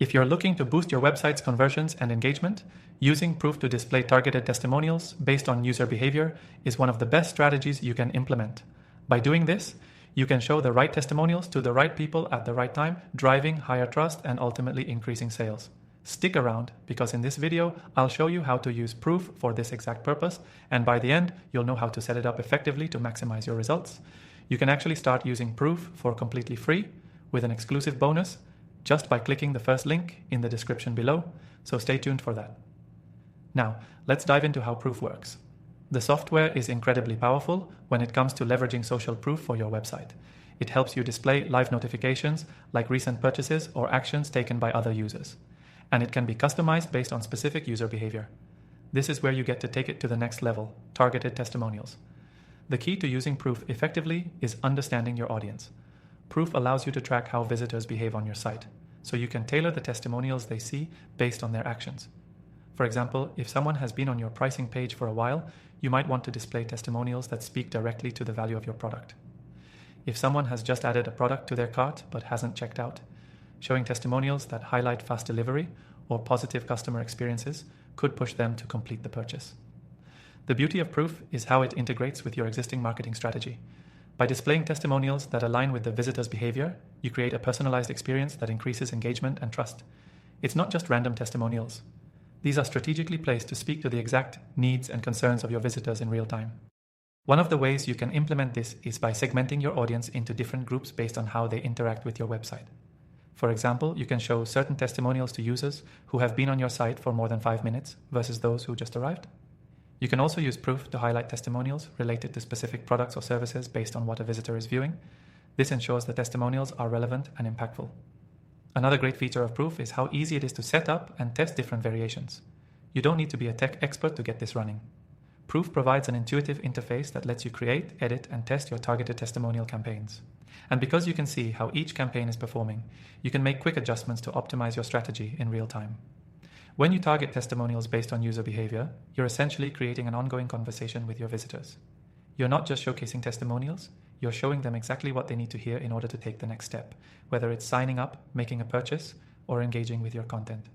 If you're looking to boost your website's conversions and engagement, using Proof to display targeted testimonials based on user behavior is one of the best strategies you can implement. By doing this, you can show the right testimonials to the right people at the right time, driving higher trust and ultimately increasing sales. Stick around, because in this video, I'll show you how to use Proof for this exact purpose, and by the end, you'll know how to set it up effectively to maximize your results. You can actually start using Proof for completely free with an exclusive bonus just by clicking the first link in the description below, so stay tuned for that. Now, let's dive into how Proof works. The software is incredibly powerful when it comes to leveraging social proof for your website. It helps you display live notifications like recent purchases or actions taken by other users. And it can be customized based on specific user behavior. This is where you get to take it to the next level, targeted testimonials. The key to using Proof effectively is understanding your audience. Proof allows you to track how visitors behave on your site, so you can tailor the testimonials they see based on their actions. For example, if someone has been on your pricing page for a while, you might want to display testimonials that speak directly to the value of your product. If someone has just added a product to their cart but hasn't checked out, showing testimonials that highlight fast delivery or positive customer experiences could push them to complete the purchase. The beauty of Proof is how it integrates with your existing marketing strategy. By displaying testimonials that align with the visitor's behavior, you create a personalized experience that increases engagement and trust. It's not just random testimonials. These are strategically placed to speak to the exact needs and concerns of your visitors in real time. One of the ways you can implement this is by segmenting your audience into different groups based on how they interact with your website. For example, you can show certain testimonials to users who have been on your site for more than 5 minutes versus those who just arrived. You can also use Proof to highlight testimonials related to specific products or services based on what a visitor is viewing. This ensures the testimonials are relevant and impactful. Another great feature of Proof is how easy it is to set up and test different variations. You don't need to be a tech expert to get this running. Proof provides an intuitive interface that lets you create, edit, and test your targeted testimonial campaigns. And because you can see how each campaign is performing, you can make quick adjustments to optimize your strategy in real time. When you target testimonials based on user behavior, you're essentially creating an ongoing conversation with your visitors. You're not just showcasing testimonials, you're showing them exactly what they need to hear in order to take the next step, whether it's signing up, making a purchase, or engaging with your content.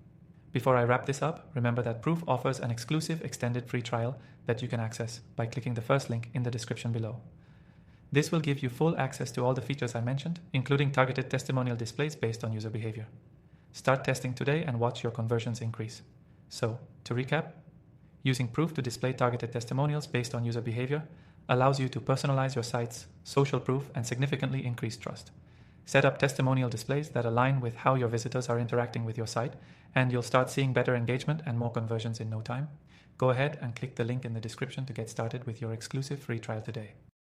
Before I wrap this up, remember that Proof offers an exclusive extended free trial that you can access by clicking the first link in the description below. This will give you full access to all the features I mentioned, including targeted testimonial displays based on user behavior. Start testing today and watch your conversions increase. So, to recap, using Proof to display targeted testimonials based on user behavior allows you to personalize your site's social proof and significantly increase trust. Set up testimonial displays that align with how your visitors are interacting with your site, and you'll start seeing better engagement and more conversions in no time. Go ahead and click the link in the description to get started with your exclusive free trial today.